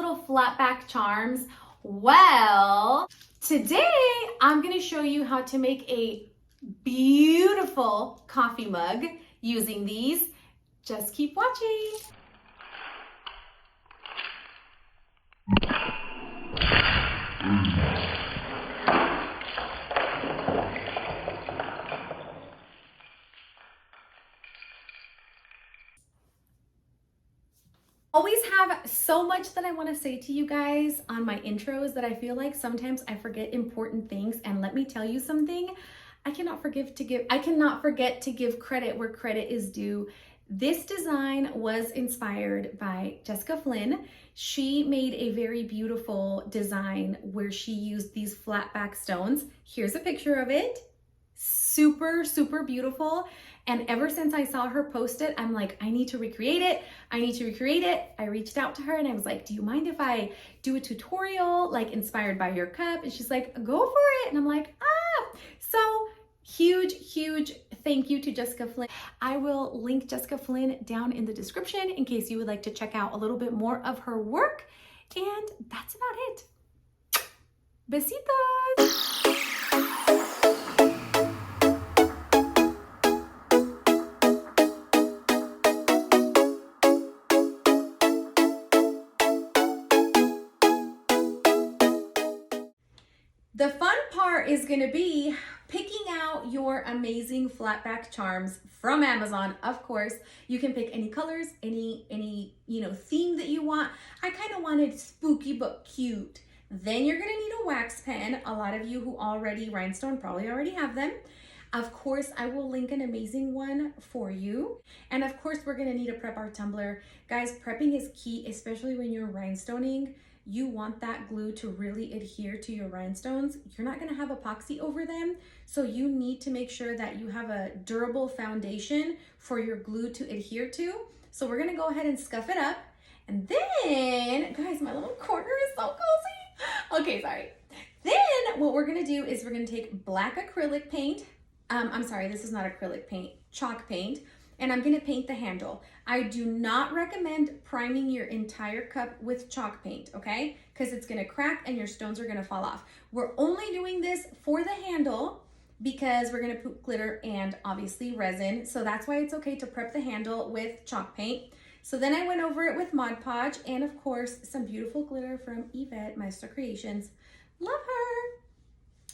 little flat back charms? Well, today I'm going to show you how to make a beautiful coffee mug using these. Just keep watching. Always have so much that I want to say to you guys on my intros that I feel like sometimes I forget important things. And let me tell you something, I cannot forget to give credit where credit is due. This design was inspired by Jessica Flynn. She made a very beautiful design where she used these flat back stones. Here's a picture of it. Super, super beautiful. And ever since I saw her post it, I'm like, I need to recreate it. I need to recreate it. I reached out to her and I was like, do you mind if I do a tutorial like inspired by your cup? And she's like, go for it. And I'm like, so huge thank you to Jessica Flynn. I will link Jessica Flynn down in the description in case you would like to check out a little bit more of her work. And that's about it. Besitos. The fun part is going to be picking out your amazing flat back charms from Amazon. Of course, you can pick any colors, any theme that you want. I kind of wanted spooky but cute. Then you're going to need a wax pen. A lot of you who already rhinestone probably already have them. Of course, I will link an amazing one for you. And of course, we're going to need to prep our tumbler. Guys, prepping is key, especially when you're rhinestoning. You want that glue to really adhere to your rhinestones. You're not gonna have epoxy over them, so you need to make sure that you have a durable foundation for your glue to adhere to. So we're gonna go ahead and scuff it up. And then, guys, my little corner is so cozy. Okay, sorry. Then what we're gonna do is we're gonna take black acrylic paint. I'm sorry, this is not acrylic paint, chalk paint. And I'm gonna paint the handle. I do not recommend priming your entire cup with chalk paint, okay? Because it's gonna crack and your stones are gonna fall off. We're only doing this for the handle because we're gonna put glitter and obviously resin. So that's why it's okay to prep the handle with chalk paint. So then I went over it with Mod Podge and of course, some beautiful glitter from Yvette Meister Creations. Love her.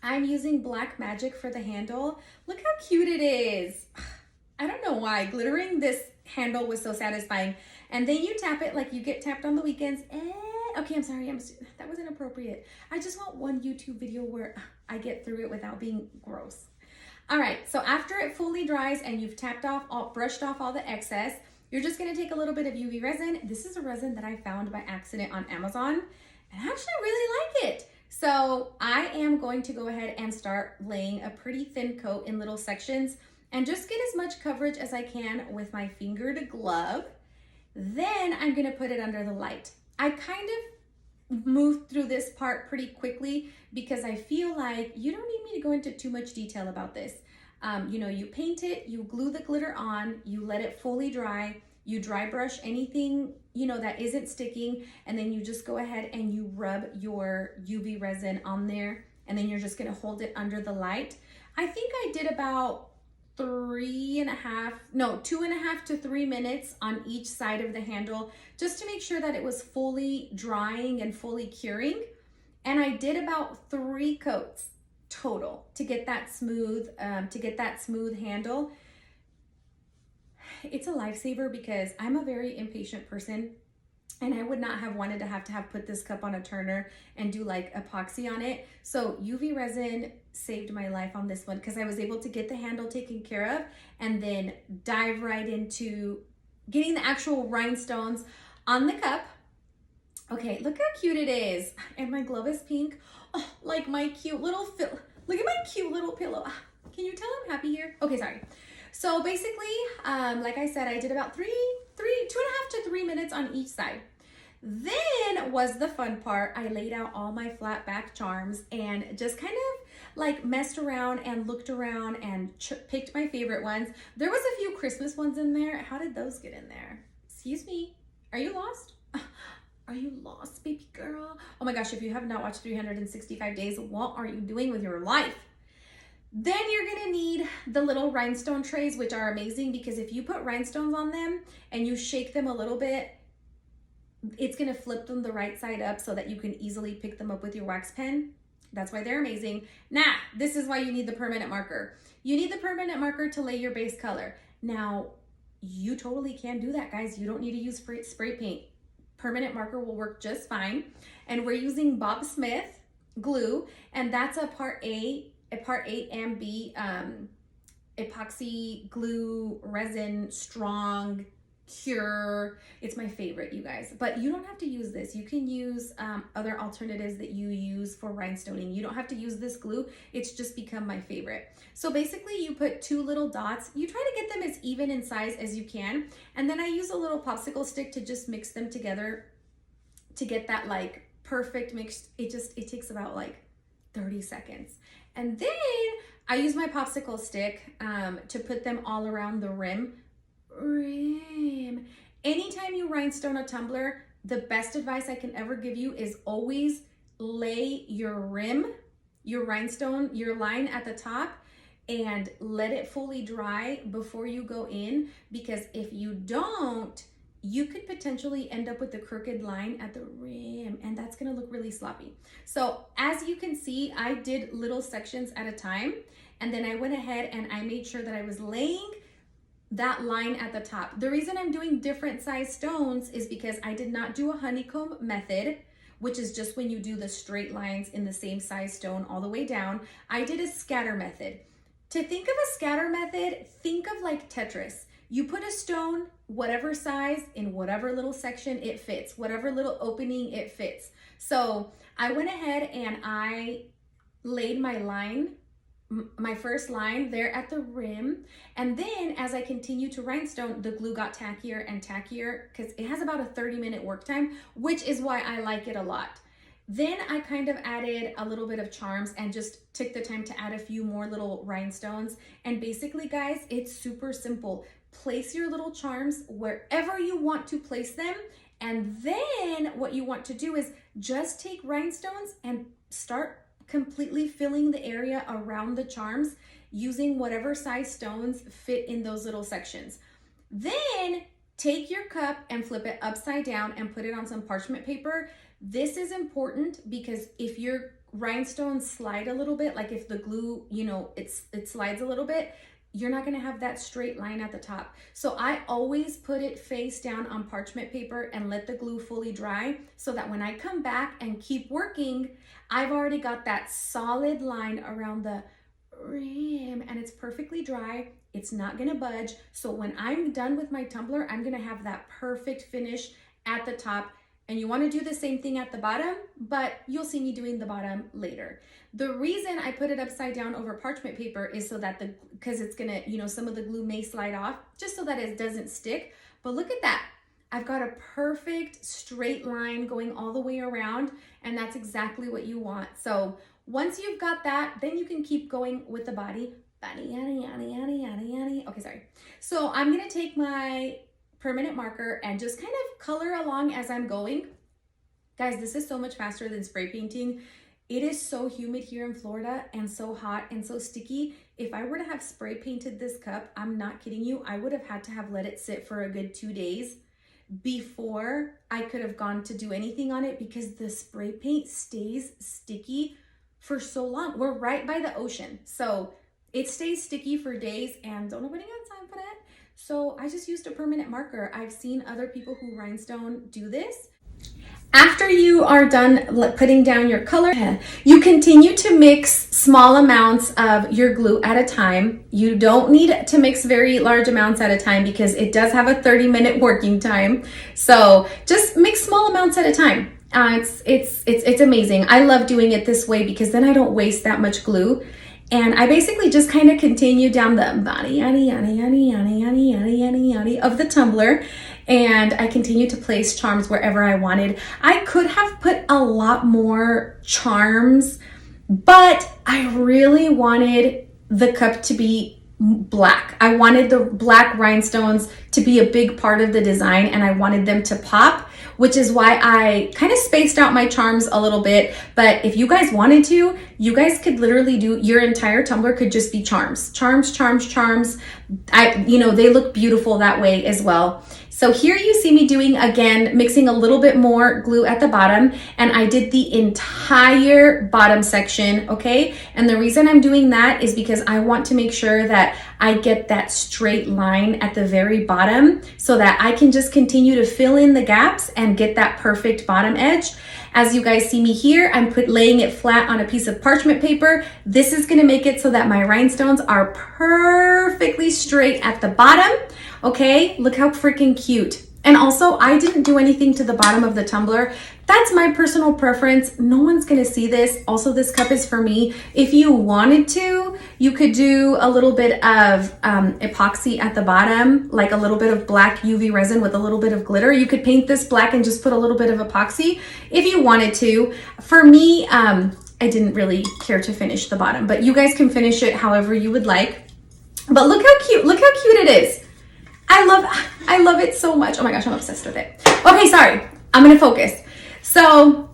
I'm using Black Magic for the handle. Look how cute it is. I don't know why glittering this handle was so satisfying. And then you tap it like you get tapped on the weekends. Okay, I'm sorry, that was inappropriate. I just want one YouTube video where I get through it without being gross. All right, so after it fully dries and you've brushed off all the excess, you're just gonna take a little bit of UV resin. This is a resin that I found by accident on Amazon, and I actually really like it. So I am going to go ahead and start laying a pretty thin coat in little sections and just get as much coverage as I can with my fingered glove. Then I'm gonna put it under the light. I kind of moved through this part pretty quickly because I feel like you don't need me to go into too much detail about this. You paint it, you glue the glitter on, you let it fully dry, you dry brush anything, that isn't sticking, and then you just go ahead and you rub your UV resin on there, and then you're just gonna hold it under the light. I think I did about 2.5 to 3 minutes on each side of the handle just to make sure that it was fully drying and fully curing. And I did about 3 coats total to get that smooth handle. It's a lifesaver because I'm a very impatient person and I would not have wanted to have put this cup on a turner and do like epoxy on it. So UV resin saved my life on this one because I was able to get the handle taken care of and then dive right into getting the actual rhinestones on the cup. Okay, look how cute it is. And my glove is pink. Oh, like my cute little, look at my cute little pillow. Can you tell I'm happy here? Okay, sorry. So basically, like I said, I did about 2.5 to 3 minutes on each side. Then was the fun part. I laid out all my flat back charms and just kind of like messed around and looked around and picked my favorite ones. There was a few Christmas ones in there. How did those get in there? Excuse me, are you lost? Are you lost, baby girl? Oh my gosh, if you have not watched 365 Days, what are you doing with your life? Then you're gonna need the little rhinestone trays, which are amazing because if you put rhinestones on them and you shake them a little bit, it's gonna flip them the right side up so that you can easily pick them up with your wax pen. That's why they're amazing. Now, this is why you need the permanent marker. You need the permanent marker to lay your base color. Now, you totally can do that, guys. You don't need to use spray paint. Permanent marker will work just fine. And we're using Bob Smith glue, and that's a part 8 and B epoxy glue resin strong cure. It's my favorite, you guys, but you don't have to use this. You can use other alternatives that you use for rhinestoning. You don't have to use this glue. It's just become my favorite. So basically you put 2 little dots. You try to get them as even in size as you can, and then I use a little popsicle stick to just mix them together to get that like perfect mix. It takes about like 30 seconds. And then I use my popsicle stick to put them all around the rim. Anytime you rhinestone a tumbler, the best advice I can ever give you is always lay your rim, your rhinestone, your line at the top, and let it fully dry before you go in, because if you don't, you could potentially end up with a crooked line at the rim, and that's gonna look really sloppy. So as you can see, I did little sections at a time, and then I went ahead and I made sure that I was laying that line at the top. The reason I'm doing different size stones is because I did not do a honeycomb method, which is just when you do the straight lines in the same size stone all the way down. I did a scatter method. To think of a scatter method, think of like Tetris. You put a stone, whatever size, in whatever little section it fits, whatever little opening it fits. So I went ahead and I laid my line, my first line there at the rim. And then as I continued to rhinestone, the glue got tackier and tackier because it has about a 30-minute work time, which is why I like it a lot. Then I kind of added a little bit of charms and just took the time to add a few more little rhinestones. And basically, guys, it's super simple. Place your little charms wherever you want to place them. And then what you want to do is just take rhinestones and start completely filling the area around the charms using whatever size stones fit in those little sections. Then take your cup and flip it upside down and put it on some parchment paper. This is important because if your rhinestones slide a little bit, like if the glue, it slides a little bit, you're not gonna have that straight line at the top. So I always put it face down on parchment paper and let the glue fully dry so that when I come back and keep working, I've already got that solid line around the rim and it's perfectly dry. It's not gonna budge. So when I'm done with my tumbler, I'm gonna have that perfect finish at the top. And you wanna do the same thing at the bottom, but you'll see me doing the bottom later. The reason I put it upside down over parchment paper is so that because it's gonna, some of the glue may slide off, just so that it doesn't stick. But look at that. I've got a perfect straight line going all the way around, and that's exactly what you want. So once you've got that, then you can keep going with the body. Okay, sorry. So I'm gonna take my permanent marker and just kind of color along as I'm going. Guys, this is so much faster than spray painting. It is so humid here in Florida and so hot and so sticky. If I were to have spray painted this cup, I'm not kidding you, I would have had to have let it sit for a good 2 days before I could have gone to do anything on it because the spray paint stays sticky for so long. We're right by the ocean, so it stays sticky for days and don't nobody got time for that. So I just used a permanent marker. I've seen other people who rhinestone do this. After you are done putting down your color, you continue to mix small amounts of your glue at a time. You don't need to mix very large amounts at a time because it does have a 30-minute working time. So just mix small amounts at a time. It's amazing. I love doing it this way because then I don't waste that much glue. And I basically just kind of continue down the body of the tumbler, and I continue to place charms wherever I wanted. I could have put a lot more charms, but I really wanted the cup to be black. I wanted the black rhinestones to be a big part of the design, and I wanted them to pop which is why I kind of spaced out my charms a little bit. But if you guys wanted to, you guys could literally do your entire tumbler could just be charms. Charms, charms, charms. You know, they look beautiful that way as well. So here you see me doing, again, mixing a little bit more glue at the bottom, and I did the entire bottom section, okay? And the reason I'm doing that is because I want to make sure that I get that straight line at the very bottom so that I can just continue to fill in the gaps and get that perfect bottom edge. As you guys see me here, I'm laying it flat on a piece of parchment paper. This is gonna make it so that my rhinestones are perfectly straight at the bottom. Okay, look how freaking cute. And also, I didn't do anything to the bottom of the tumbler. That's my personal preference. No one's gonna see this. Also, this cup is for me. If you wanted to, you could do a little bit of epoxy at the bottom, like a little bit of black UV resin with a little bit of glitter. You could paint this black and just put a little bit of epoxy if you wanted to. For me, I didn't really care to finish the bottom, but you guys can finish it however you would like. But look how cute it is. I love it so much. Oh my gosh, I'm obsessed with it. Okay, sorry, I'm gonna focus. So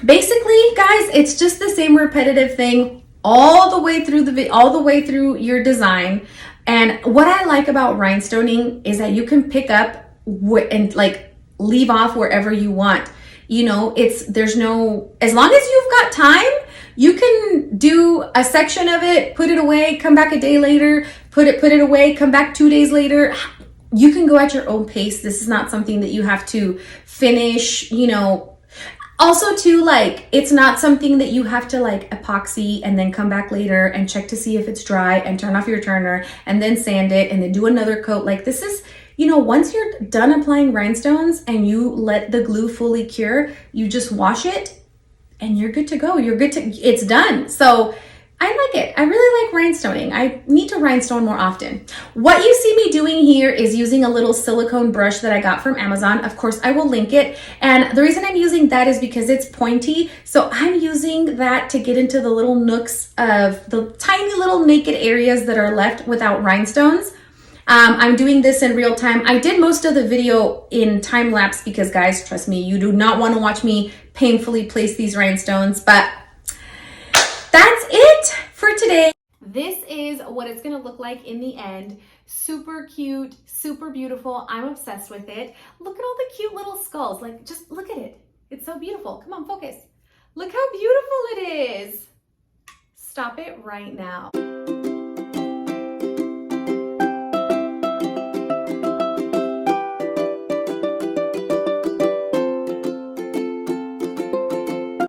basically, guys, it's just the same repetitive thing all the way through your design. And what I like about rhinestoning is that you can pick up and like leave off wherever you want. You know, there's no, as long as you've got time, you can do a section of it, put it away, come back a day later, put it away, come back 2 days later. You can go at your own pace. This is not something that you have to finish, you know. Also too, like, it's not something that you have to like epoxy and then come back later and check to see if it's dry and turn off your turner and then sand it and then do another coat. Like, this is, you know, once you're done applying rhinestones and you let the glue fully cure, you just wash it and you're good to go. It's done. So I like it. I really like rhinestoning. I need to rhinestone more often. What you see me doing here is using a little silicone brush that I got from Amazon. Of course, I will link it. And the reason I'm using that is because it's pointy. So I'm using that to get into the little nooks of the tiny little naked areas that are left without rhinestones. I'm doing this in real time. I did most of the video in time lapse because, guys, trust me, you do not want to watch me painfully place these rhinestones, but that's it for today. This is what it's gonna look like in the end. Super cute, super beautiful. I'm obsessed with it. Look at all the cute little skulls. Like, just look at it. It's so beautiful. Come on, focus. Look how beautiful it is. Stop it right now.